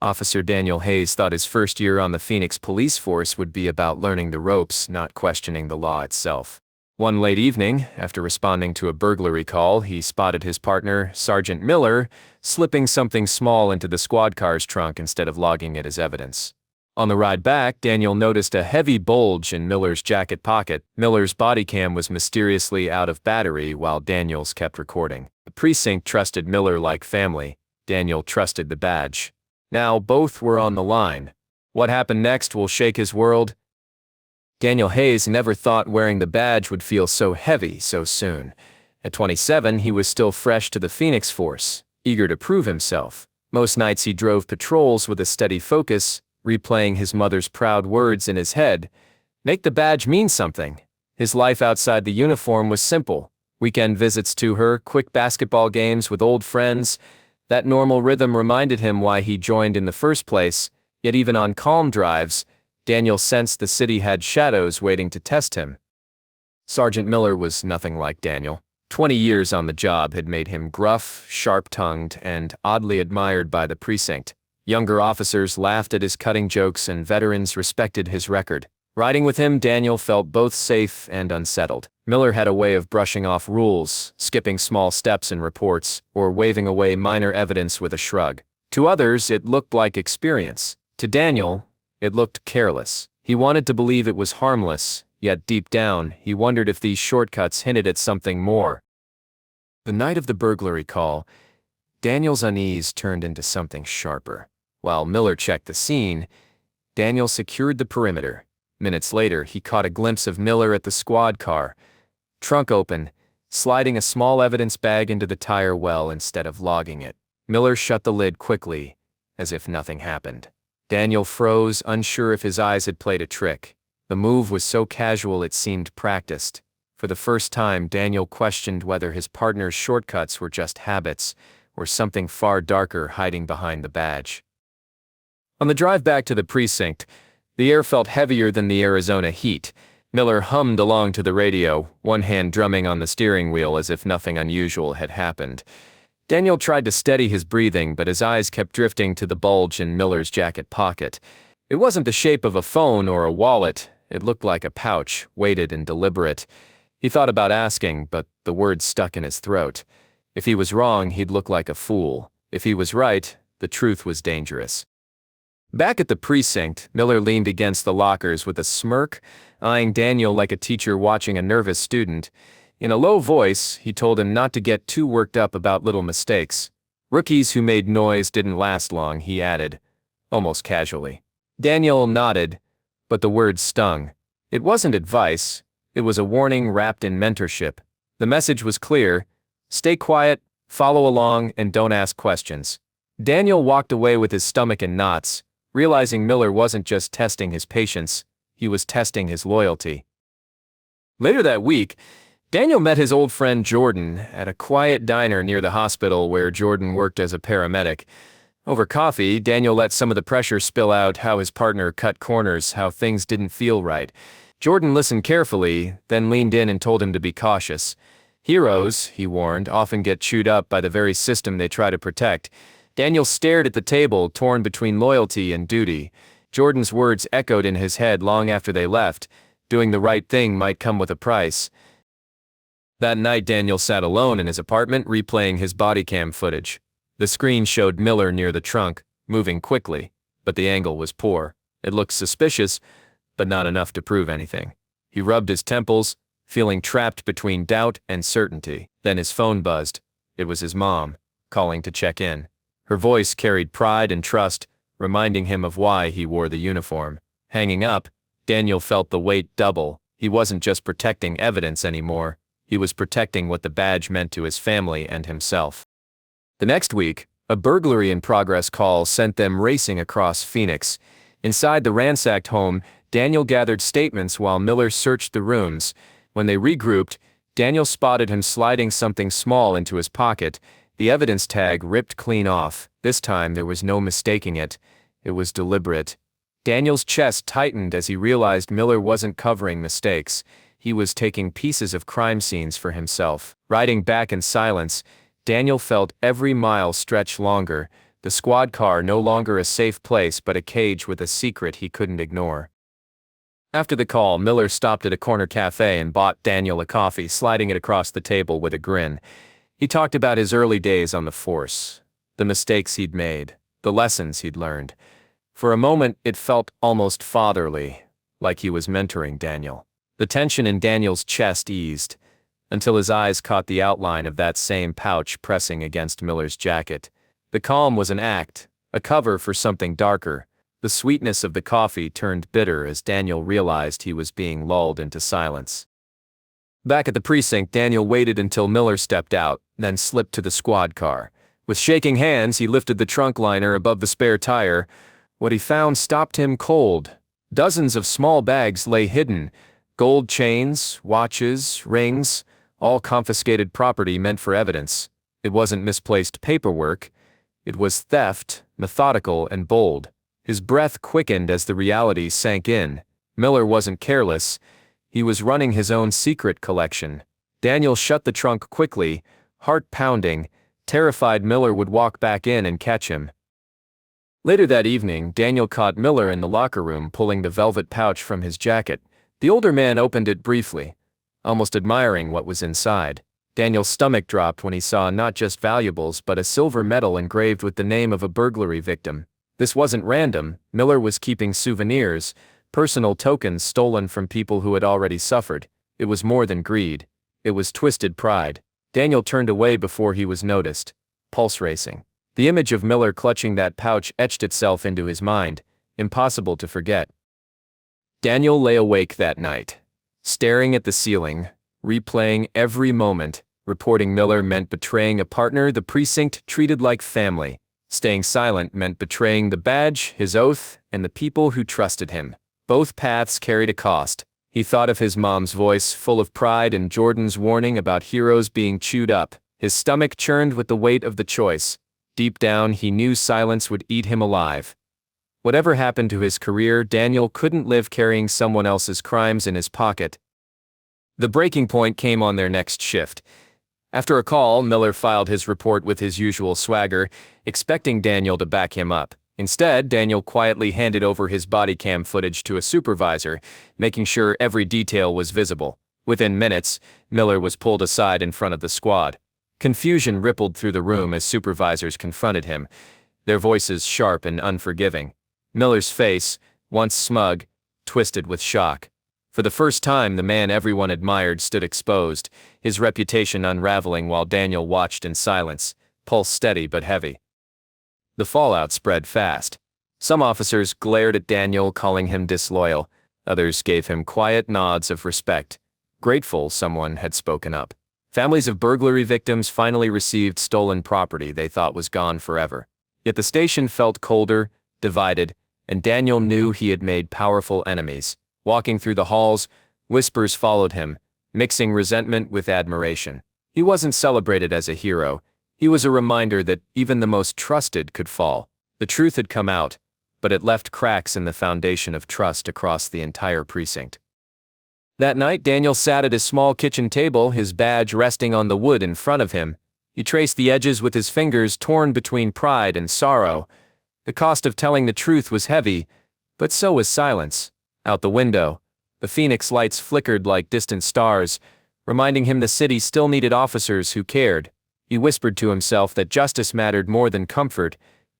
Officer Daniel Hayes thought his first year on the Phoenix police force would be about learning the ropes, not questioning the law itself. One late evening, after responding to a burglary call, he spotted his partner, Sergeant Miller, slipping something small into the squad car's trunk instead of logging it as evidence. On the ride back, Daniel noticed a heavy bulge in Miller's jacket pocket. Miller's body cam was mysteriously out of battery while Daniel's kept recording. The precinct trusted Miller like family. Daniel trusted the badge. Now both were on the line. What happened next will shake his world. Daniel Hayes never thought wearing the badge would feel so heavy so soon. At 27, he was still fresh to the Phoenix force, eager to prove himself. Most nights he drove patrols with a steady focus, replaying his mother's proud words in his head. Make the badge mean something. His life outside the uniform was simple. Weekend visits to her, quick basketball games with old friends. That normal rhythm reminded him why he joined in the first place, yet even on calm drives, Daniel sensed the city had shadows waiting to test him. Sergeant Miller was nothing like Daniel. 20 years on the job had made him gruff, sharp-tongued, and oddly admired by the precinct. Younger officers laughed at his cutting jokes and veterans respected his record. Riding with him, Daniel felt both safe and unsettled. Miller had a way of brushing off rules, skipping small steps in reports, or waving away minor evidence with a shrug. To others, it looked like experience. To Daniel, it looked careless. He wanted to believe it was harmless, yet deep down, he wondered if these shortcuts hinted at something more. The night of the burglary call, Daniel's unease turned into something sharper. While Miller checked the scene, Daniel secured the perimeter. Minutes later, he caught a glimpse of Miller at the squad car, trunk open, sliding a small evidence bag into the tire well instead of logging it. Miller shut the lid quickly, as if nothing happened. Daniel froze, unsure if his eyes had played a trick. The move was so casual it seemed practiced. For the first time, Daniel questioned whether his partner's shortcuts were just habits, or something far darker hiding behind the badge. On the drive back to the precinct, the air felt heavier than the Arizona heat. Miller hummed along to the radio, one hand drumming on the steering wheel as if nothing unusual had happened. Daniel tried to steady his breathing, but his eyes kept drifting to the bulge in Miller's jacket pocket. It wasn't the shape of a phone or a wallet. It looked like a pouch, weighted and deliberate. He thought about asking, but the words stuck in his throat. If he was wrong, he'd look like a fool. If he was right, the truth was dangerous. Back at the precinct, Miller leaned against the lockers with a smirk, eyeing Daniel like a teacher watching a nervous student. In a low voice, he told him not to get too worked up about little mistakes. Rookies who made noise didn't last long, he added, almost casually. Daniel nodded, but the words stung. It wasn't advice, it was a warning wrapped in mentorship. The message was clear: stay quiet, follow along, and don't ask questions. Daniel walked away with his stomach in knots, realizing Miller wasn't just testing his patience, he was testing his loyalty. Later that week, Daniel met his old friend Jordan at a quiet diner near the hospital where Jordan worked as a paramedic. Over coffee, Daniel let some of the pressure spill out, how his partner cut corners, how things didn't feel right. Jordan listened carefully, then leaned in and told him to be cautious. Heroes, he warned, often get chewed up by the very system they try to protect. Daniel stared at the table, torn between loyalty and duty. Jordan's words echoed in his head long after they left. Doing the right thing might come with a price. That night, Daniel sat alone in his apartment, replaying his body cam footage. The screen showed Miller near the trunk, moving quickly, but the angle was poor. It looked suspicious, but not enough to prove anything. He rubbed his temples, feeling trapped between doubt and certainty. Then his phone buzzed. It was his mom, calling to check in. Her voice carried pride and trust, reminding him of why he wore the uniform. Hanging up, Daniel felt the weight double. He wasn't just protecting evidence anymore. He was protecting what the badge meant to his family and himself. The next week, a burglary in progress call sent them racing across Phoenix. Inside the ransacked home, Daniel gathered statements while Miller searched the rooms. When they regrouped, Daniel spotted him sliding something small into his pocket. The evidence tag ripped clean off. This time there was no mistaking it. It was deliberate. Daniel's chest tightened as he realized Miller wasn't covering mistakes. He was taking pieces of crime scenes for himself. Riding back in silence, Daniel felt every mile stretch longer. the squad car no longer a safe place but a cage with a secret he couldn't ignore. After the call, Miller stopped at a corner cafe and bought Daniel a coffee, sliding it across the table with a grin. He talked about his early days on the force, the mistakes he'd made, the lessons he'd learned. For a moment, it felt almost fatherly, like he was mentoring Daniel. The tension in Daniel's chest eased, until his eyes caught the outline of that same pouch pressing against Miller's jacket. The calm was an act, a cover for something darker. The sweetness of the coffee turned bitter as Daniel realized he was being lulled into silence. Back at the precinct, Daniel waited until Miller stepped out, then slipped to the squad car. With shaking hands, he lifted the trunk liner above the spare tire. What he found stopped him cold. Dozens of small bags lay hidden. Gold chains, watches, rings, all confiscated property meant for evidence. It wasn't misplaced paperwork. It was theft, methodical and bold. His breath quickened as the reality sank in. Miller wasn't careless. He was running his own secret collection. Daniel shut the trunk quickly, heart pounding, terrified Miller would walk back in and catch him. Later that evening, Daniel caught Miller in the locker room pulling the velvet pouch from his jacket. The older man opened it briefly, almost admiring what was inside. Daniel's stomach dropped when he saw not just valuables but a silver medal engraved with the name of a burglary victim. This wasn't random. Miller was keeping souvenirs, personal tokens stolen from people who had already suffered. It was more than greed. It was twisted pride. Daniel turned away before he was noticed, pulse racing. The image of Miller clutching that pouch etched itself into his mind, impossible to forget. Daniel lay awake that night, staring at the ceiling, replaying every moment. Reporting Miller meant betraying a partner the precinct treated like family. Staying silent meant betraying the badge, his oath, and the people who trusted him. Both paths carried a cost. He thought of his mom's voice, full of pride, and Jordan's warning about heroes being chewed up. His stomach churned with the weight of the choice. Deep down, he knew silence would eat him alive. Whatever happened to his career, Daniel couldn't live carrying someone else's crimes in his pocket. The breaking point came on their next shift. After a call, Miller filed his report with his usual swagger, expecting Daniel to back him up. Instead, Daniel quietly handed over his body cam footage to a supervisor, making sure every detail was visible. Within minutes, Miller was pulled aside in front of the squad. Confusion rippled through the room as supervisors confronted him, their voices sharp and unforgiving. Miller's face, once smug, twisted with shock. For the first time, the man everyone admired stood exposed, his reputation unraveling while Daniel watched in silence, pulse steady but heavy. The fallout spread fast. Some officers glared at Daniel, calling him disloyal. Others gave him quiet nods of respect, grateful someone had spoken up. Families of burglary victims finally received stolen property they thought was gone forever. Yet the station felt colder, divided, and Daniel knew he had made powerful enemies. Walking through the halls, whispers followed him, mixing resentment with admiration. He wasn't celebrated as a hero. He was a reminder that even the most trusted could fall. The truth had come out, but it left cracks in the foundation of trust across the entire precinct. That night, Daniel sat at his small kitchen table, his badge resting on the wood in front of him. He traced the edges with his fingers, torn between pride and sorrow. The cost of telling the truth was heavy, but so was silence. Out the window, the Phoenix lights flickered like distant stars, reminding him the city still needed officers who cared. He whispered to himself that justice mattered more than comfort,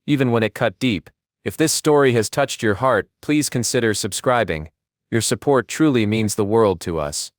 even when it cut deep. If this story has touched your heart, please consider subscribing. Your support truly means the world to us.